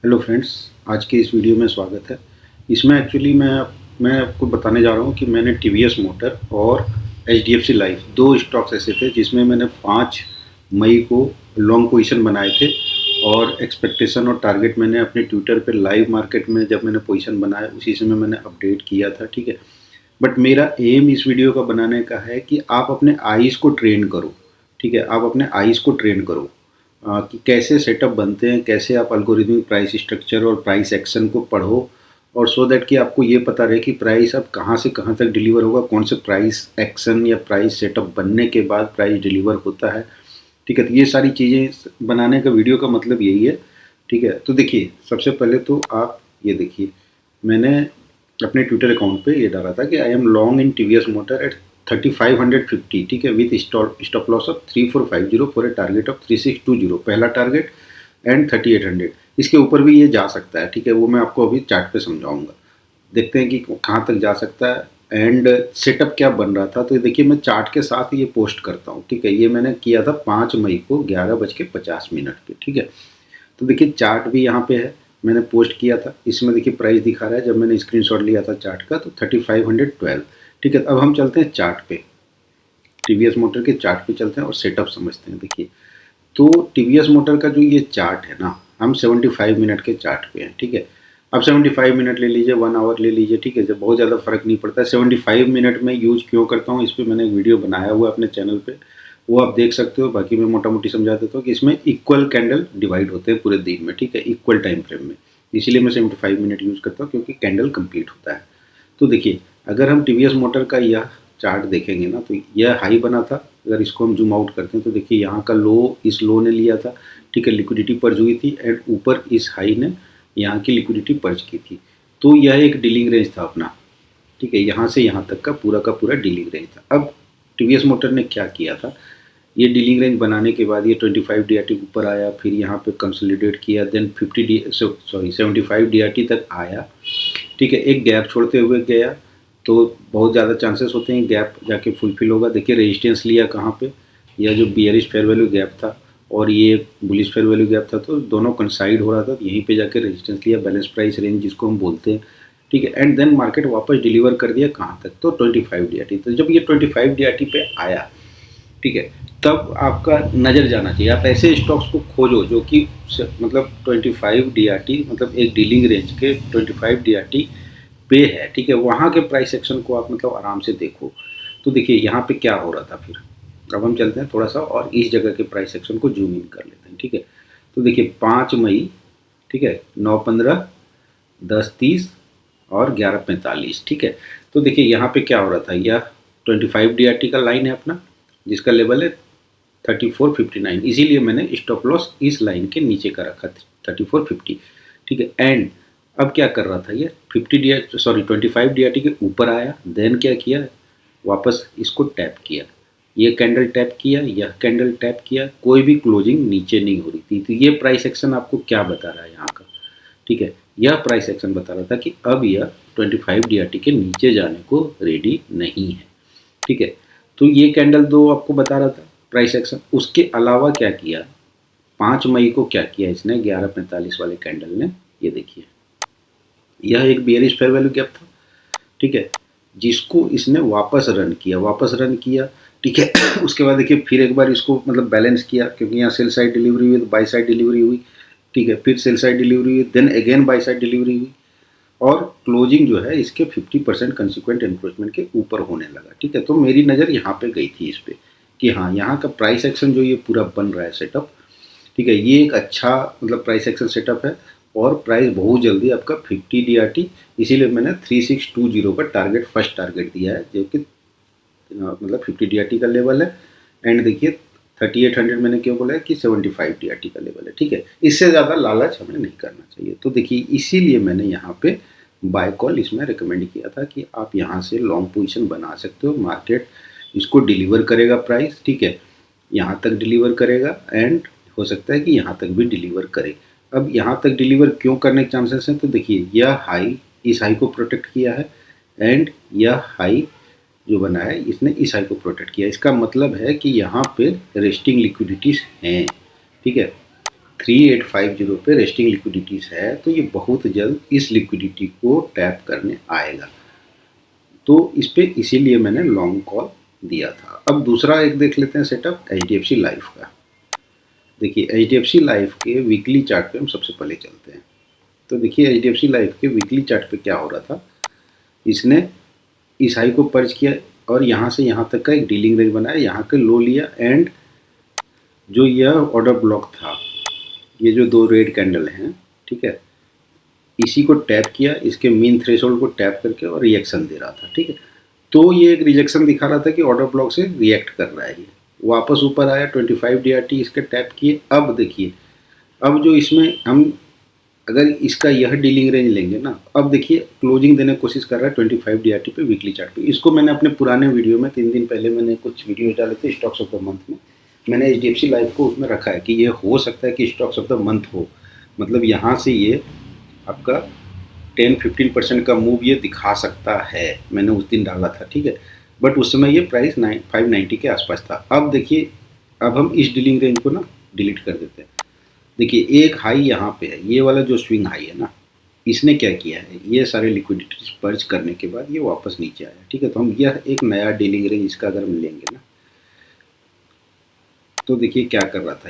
Hello friends, आज के इस वीडियो में स्वागत है। इसमें एक्चुअली मैं आपको बताने जा रहा हूँ कि मैंने टीवीएस मोटर और एचडीएफसी लाइफ दो स्टॉक्स ऐसे थे जिसमें मैंने 5 मई को लॉन्ग पोजीशन बनाए थे और एक्सपेक्टेशन और टारगेट मैंने अपने ट्विटर पे लाइव मार्केट में जब मैंने पोजीशन बनाया उसी समय मैंने अपडेट किया था, ठीक है। बट मेरा एम इस वीडियो का बनाने का है कि आप अपने आईज़ को ट्रेन करो, ठीक है। आप अपने आईज़ को ट्रेन करो कि कैसे सेटअप बनते हैं, कैसे आप एल्गोरिथमिक प्राइस स्ट्रक्चर और प्राइस एक्शन को पढ़ो और सो दैट कि आपको ये पता रहे कि प्राइस अब कहाँ से कहाँ तक डिलीवर होगा, कौन से प्राइस एक्शन या प्राइस सेटअप बनने के बाद प्राइस डिलीवर होता है, ठीक है। तो ये सारी चीज़ें बनाने का वीडियो का मतलब यही है, ठीक है। तो देखिए, सबसे पहले तो आप ये देखिए, मैंने अपने ट्विटर अकाउंट पे ये डाला था कि I am long in TVS motor eight 3550, ठीक है, with stop loss of 3450 for a target of 3620, पहला टारगेट, एंड 3800। इसके ऊपर भी ये जा सकता है, ठीक है। वो मैं आपको अभी चार्ट पे समझाऊंगा। देखते हैं कि कहाँ तक जा सकता है एंड सेटअप क्या बन रहा था। तो देखिए, मैं चार्ट के साथ ये पोस्ट करता हूँ, ठीक है। ये मैंने किया था 5 मई को 11:50 पे, ठीक है। तो देखिए, चार्ट भी यहाँ पे है, मैंने पोस्ट किया था। इसमें देखिए प्राइस दिखा रहा है जब मैंने स्क्रीनशॉट लिया था चार्ट का, तो 3512, ठीक है। अब हम चलते हैं चार्ट पे, टीवीएस मोटर के चार्ट पे चलते हैं और सेटअप समझते हैं। देखिए, तो टीवीएस मोटर का जो ये चार्ट है ना, हम 75 मिनट के चार्ट पे हैं, ठीक है। अब 75 मिनट ले लीजिए, 1 आवर ले लीजिए, ठीक है। जब बहुत ज़्यादा फर्क नहीं पड़ता है। 75 मिनट में यूज क्यों करता हूँ, इस पर मैंने एक वीडियो बनाया हुआ है अपने चैनल पे, वो आप देख सकते हो। बाकी मैं मोटा मोटी समझा देता हूँ कि इसमें इक्वल कैंडल डिवाइड होते हैं पूरे दिन में, ठीक है, इक्वल टाइम फ्रेम में। इसीलिए मैं 75 मिनट यूज़ करता हूँ, क्योंकि कैंडल कंप्लीट होता है। तो देखिए, अगर हम टीवीएस मोटर का यह चार्ट देखेंगे ना, तो यह हाई बना था। अगर इसको हम जूम आउट करते हैं तो देखिए, यहाँ का लो इस लो ने लिया था, ठीक है, लिक्विडिटी पर्ज हुई थी, एंड ऊपर इस हाई ने यहाँ की लिक्विडिटी पर्ज की थी। तो यह एक डीलिंग रेंज था अपना, ठीक है। यहाँ से यहाँ तक का पूरा डीलिंग रेंज था। अब टीवीएस मोटर ने क्या किया था, ये डीलिंग रेंज बनाने के बाद ये 25 डीआरटी ऊपर आया, फिर यहाँ पे कंसोलिडेट किया, देन 75 डीआरटी तक आया, ठीक है। एक गैप छोड़ते हुए गया, तो बहुत ज़्यादा चांसेस होते हैं गैप जाके फुलफिल होगा। देखिए, रेजिस्टेंस लिया कहाँ पे, यह जो बियरिश फेयर वैल्यू गैप था और ये बुलिश फेयर वैल्यू गैप था, तो दोनों कंसाइड हो रहा था। तो यहीं पे जाके रेजिस्टेंस लिया, बैलेंस प्राइस रेंज जिसको हम बोलते हैं, ठीक है। एंड देन मार्केट वापस डिलीवर कर दिया कहाँ तक, तो 25 डीआरटी। तो जब ये 25 डीआरटी पे आया, ठीक है, तब आपका नज़र जाना चाहिए। आप ऐसे स्टॉक्स को खोजो जो कि मतलब 25 डीआरटी, मतलब एक डीलिंग रेंज के 25 डीआरटी पे है, ठीक है। वहाँ के प्राइस एक्शन को आप मतलब आराम से देखो। तो देखिए, यहाँ पे क्या हो रहा था फिर। अब हम चलते हैं थोड़ा सा और इस जगह के प्राइस एक्शन को जूम इन कर लेते हैं, ठीक है। तो देखिए, 5 मई, ठीक है, 9:15, 10:30 और 11:45, ठीक है। तो देखिए, यहाँ पे क्या हो रहा था, यह 25 डीआरटी का लाइन है अपना, जिसका लेवल है 3459। इसीलिए मैंने स्टॉप लॉस इस लाइन के नीचे का रखा, 3450, ठीक है। एंड अब क्या कर रहा था ये, 25 डीआरटी के ऊपर आया, देन क्या किया, वापस इसको टैप किया, ये कैंडल टैप किया, यह कैंडल टैप किया, कोई भी क्लोजिंग नीचे नहीं हो रही थी। तो ये प्राइस एक्शन आपको क्या बता रहा है यहाँ का, ठीक है। यह प्राइस एक्शन बता रहा था कि अब यह 25 डीआरटी के नीचे जाने को रेडी नहीं है, ठीक है। तो ये कैंडल दो आपको बता रहा था प्राइस एक्शन। उसके अलावा क्या किया, 5 मई को क्या किया इसने, 11:45 वाले कैंडल ने, ये देखिए, यह एक बेयरिश फेयर वैल्यू गैप था, ठीक है, जिसको इसने वापस रन किया, ठीक है। उसके बाद देखिए, फिर एक बार इसको मतलब बैलेंस किया, क्योंकि यहाँ सेल साइड डिलीवरी हुई तो बाई साइड डिलीवरी हुई, ठीक है। फिर सेल साइड डिलीवरी हुई, then again buy side delivery हुई, और क्लोजिंग जो है इसके 50% कंसिक्वेंट एनक्रोचमेंट के ऊपर होने लगा, ठीक है। तो मेरी नज़र यहाँ पे गई थी इस पर कि हाँ, यहाँ का प्राइस एक्शन जो ये पूरा बन रहा है सेटअप, ठीक है, ये एक अच्छा मतलब प्राइस एक्शन सेटअप है। और प्राइस बहुत जल्दी आपका 50 डीआरटी, इसीलिए मैंने 3620 पर टारगेट, फर्स्ट टारगेट दिया है, जो कि मतलब 50 डीआरटी का लेवल है। एंड देखिए, 3800 मैंने क्यों बोला है कि 75 डीआरटी का लेवल है, ठीक है। इससे ज़्यादा लालच हमें नहीं करना चाहिए। तो देखिए, इसीलिए मैंने यहाँ पे बाय कॉल इसमें रिकमेंड किया था कि आप यहाँ से लॉन्ग पोजीशन बना सकते हो। मार्केट इसको डिलीवर करेगा प्राइस, ठीक है, यहाँ तक डिलीवर करेगा, एंड हो सकता है कि यहाँ तक भी डिलीवर करे। अब यहाँ तक डिलीवर क्यों करने के चांसेस हैं, तो देखिए, यह हाई, इस हाई को प्रोटेक्ट किया है, एंड यह हाई जो बना है इसने इस हाई को प्रोटेक्ट किया। इसका मतलब है कि यहाँ पे रेस्टिंग लिक्विडिटीज हैं, ठीक है। 3850 पे रेस्टिंग लिक्विडिटीज है, तो ये बहुत जल्द इस लिक्विडिटी को टैप करने आएगा। तो इस पे इसीलिए मैंने लॉन्ग कॉल दिया था। अब दूसरा एक देख लेते हैं सेटअप HDFC लाइफ का। देखिए HDFC लाइफ के वीकली चार्ट पे हम सबसे पहले चलते हैं। तो देखिए HDFC लाइफ के वीकली चार्ट पे क्या हो रहा था, इसने इस हाई को पर्च किया और यहाँ से यहाँ तक का एक डीलिंग रेंज बनाया, यहाँ का लो लिया एंड जो यह ऑर्डर ब्लॉक था, ये जो दो रेड कैंडल हैं, ठीक है, इसी को टैप किया, इसके मीन थ्रेशोल्ड को टैप करके और रिएक्शन दे रहा था, ठीक है। तो ये एक रिजेक्शन दिखा रहा था कि ऑर्डर ब्लॉक से रिएक्ट कर रहा है, ये वापस ऊपर आया, 25 DRT इसके टैप किए। अब देखिए, अब जो इसमें हम अगर इसका यह डीलिंग रेंज लेंगे ना, अब देखिए क्लोजिंग देने की कोशिश कर रहा है 25 DRT पे वीकली चार्ट पे। इसको मैंने अपने पुराने वीडियो में 3 दिन पहले मैंने कुछ वीडियो डाले थे स्टॉक्स ऑफ द मंथ में, मैंने HDFC लाइफ को उसमें रखा है कि ये हो सकता है कि स्टॉक्स ऑफ द मंथ हो, मतलब यहाँ से ये आपका 10-15% का मूव ये दिखा सकता है, मैंने उस दिन डाला था, ठीक है। बट उस समय ये प्राइस 590 के आसपास था। अब देखिए, अब हम इस डीलिंग रेंज को ना डिलीट कर देते हैं। देखिए एक हाई यहाँ पे है, ये वाला जो स्विंग हाई है ना, इसने क्या किया है, ये सारे लिक्विडिटी पर्च करने के बाद ये वापस नीचे आया, ठीक है। तो हम यह एक नया डीलिंग रेंज इसका अगर हम लेंगे ना, तो देखिए क्या कर रहा था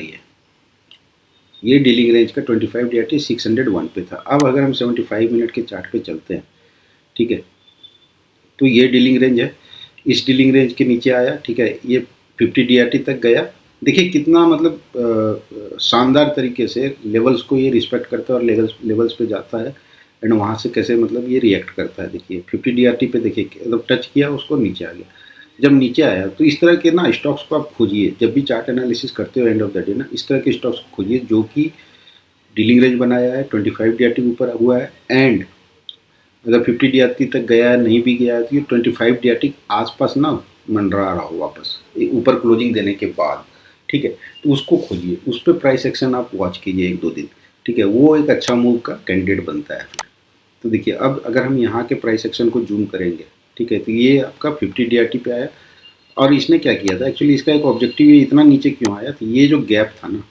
ये डीलिंग रेंज का 25 DRT 601 पे था। अब अगर हम 75 मिनट के चार्ट पे चलते हैं, ठीक है, तो ये डीलिंग रेंज है, इस डीलिंग रेंज के नीचे आया, ठीक है, ये 50 DRT तक गया। देखिए कितना मतलब शानदार तरीके से लेवल्स को ये रिस्पेक्ट करता है और लेवल्स पे जाता है एंड वहाँ से कैसे मतलब ये रिएक्ट करता है। देखिए 50 DRT पे देखिए मतलब टच किया उसको, नीचे आ गया। जब नीचे आया तो इस तरह के ना स्टॉक्स को आप खोजिए, जब भी चार्ट एनालिसिस करते हो एंड ऑफ द डे ना, इस तरह के स्टॉक्स को खोजिए जो कि डीलिंग रेंज बनाया है, 25 DRT ऊपर हुआ है एंड अगर 50 DRT तक गया है, नहीं भी गया है, तो ये 25 DRT आसपास ना मंडरा रहा हो वापस ऊपर क्लोजिंग देने के बाद, ठीक है। तो उसको खोजिए, उस पर प्राइस एक्शन आप वॉच कीजिए 1-2 दिन, ठीक है, वो एक अच्छा मूव का कैंडिडेट बनता है फिर। तो देखिए अब अगर हम यहाँ के प्राइस एक्शन को जूम करेंगे, ठीक है, तो ये आपका 50 DRT पे आया और इसने क्या किया था, एक्चुअली इसका एक ऑब्जेक्टिव ये इतना नीचे क्यों आया, तो ये जो गैप था ना,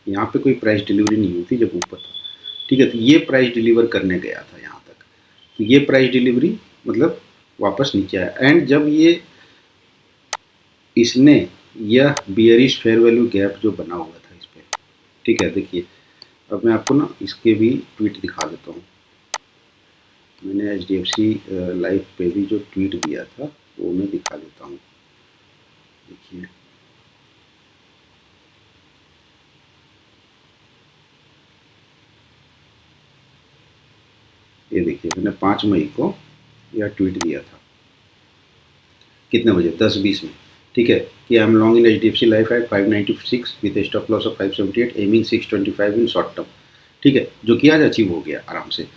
यहाँ पे कोई प्राइस डिलीवरी नहीं होती जब ऊपर था, ठीक है, तो ये प्राइस डिलीवर करने गया था यहाँ तक, तो ये प्राइस डिलीवरी मतलब वापस नीचे आया एंड जब ये इसने यह बियरिश फेयर वैल्यू गैप जो बना हुआ था इस पर, ठीक है। देखिए अब मैं आपको ना इसके भी ट्वीट दिखा देता हूँ, मैंने HDFC लाइफ पे भी जो ट्वीट दिया था वो मैं दिखा देता हूँ। देखिए ये देखिए मैंने 5 मई को यह ट्वीट दिया था, कितने बजे, 10:20 में, ठीक है, कि I am long in HDFC life at 596 with stop loss of 578 aiming 625 in short term, ठीक है, जो कि आज अचीव हो गया आराम से।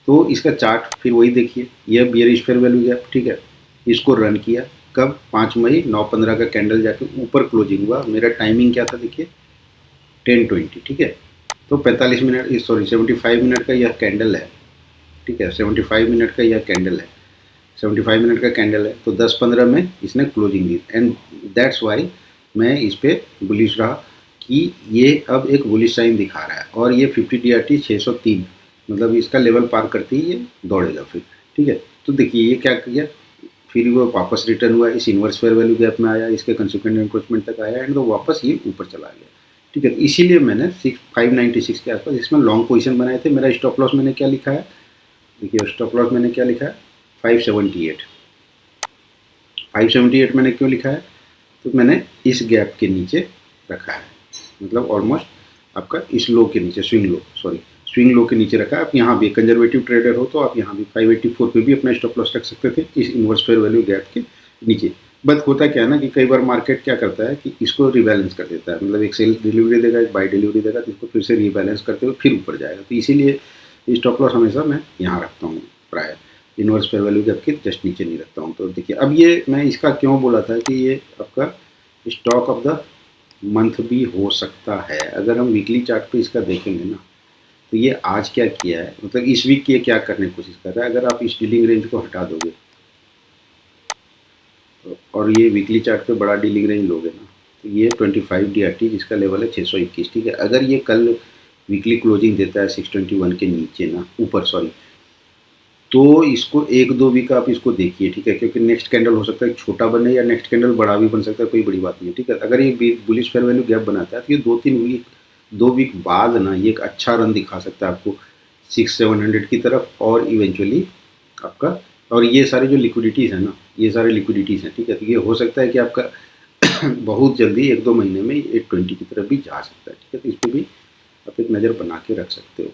तो इसका चार्ट फिर वही देखिए, यह बियरिश फेयर वैल्यू गैप, ठीक है, इसको रन किया कब, 5 मई 9:15 का कैंडल जाके ऊपर क्लोजिंग हुआ। मेरा टाइमिंग क्या था देखिए 10:20, ठीक है। तो 45 मिनट सॉरी 75 मिनट का यह कैंडल है, ठीक है, 75 मिनट का यह कैंडल है, 75 मिनट का कैंडल है, तो 10-15 में इसने closing the and that's why मैं इस पर बुलिश रहा कि ये अब एक बुलिश साइन दिखा रहा है और ये 50 DRT 603 मतलब इसका लेवल पार करते ही ये दौड़ेगा फिर, ठीक है। तो देखिए ये क्या किया, फिर वो वापस रिटर्न हुआ, इस इन्वर्स फेयर वैल्यू गैप में आया, इसके कंसिक्वेंट एनक्रोचमेंट तक आया एंड तो वापस ये ऊपर चला गया, ठीक है। तो इसीलिए मैंने 596 के आसपास इसमें लॉन्ग पोजीशन बनाए थे। मेरा स्टॉप लॉस मैंने क्या लिखा है, देखिए स्टॉप लॉस मैंने क्या लिखा है 578। 578 मैंने क्यों लिखा है, तो मैंने इस गैप के नीचे रखा है, मतलब ऑलमोस्ट आपका इस लो के नीचे, स्विंग लो के नीचे रखा है। आप यहाँ भी कंजर्वेटिव ट्रेडर हो तो आप यहाँ भी 584 पे भी अपना स्टॉप लॉस रख सकते थे इस इन्वर्स फेयर वैल्यू गैप के नीचे। बट होता क्या है ना कि कई बार मार्केट क्या करता है कि इसको रिबैलेंस कर देता है, मतलब एक सेल डिलीवरी देगा, एक बाई डिलीवरी देगा, तो इसको फिर से रिबैलेंस करते हुए फिर ऊपर जाएगा। तो इसीलिए स्टॉप लॉस हमेशा मैं यहाँ रखता हूँ, प्राय इन्वर्स फेयर वैल्यू गैप के जस्ट नीचे नहीं रखता हूँ। तो देखिए अब ये मैं इसका क्यों बोला था कि ये आपका स्टॉक ऑफ द मंथ भी हो सकता है। अगर हम वीकली चार्ट पे इसका देखेंगे ना, तो ये आज क्या किया है, मतलब इस वीक ये क्या करने की कोशिश कर रहा है। अगर आप इस डीलिंग रेंज को हटा दोगे और ये वीकली चार्ट पे बड़ा डीलिंग रेंज लोगे ना, तो ये 25 DRT जिसका लेवल है 621, ठीक है। अगर ये कल वीकली क्लोजिंग देता है 621 के नीचे ना, ऊपर सॉरी। तो इसको 1-2 वीक आप इसको देखिए, ठीक है, क्योंकि नेक्स्ट कैंडल हो सकता है छोटा बने या नेक्स्ट कैंडल बड़ा भी बन सकता है, कोई बड़ी बात नहीं है, ठीक है। अगर ये बुलिश फेयर वैल्यू गैप बनाता है तो ये 2 वीक बाद ना ये एक अच्छा रन दिखा सकता है आपको 6-700 की तरफ, और इवेंचुअली आपका, और ये सारी जो लिक्विडिटीज़ है ना, ये सारे लिक्विडिटीज़ हैं, ठीक है। तो ये हो सकता है कि आपका बहुत जल्दी 1-2 महीने में 820 की तरफ भी जा सकता है, ठीक है। तो इस पर भी आप एक नज़र बना के रख सकते हो।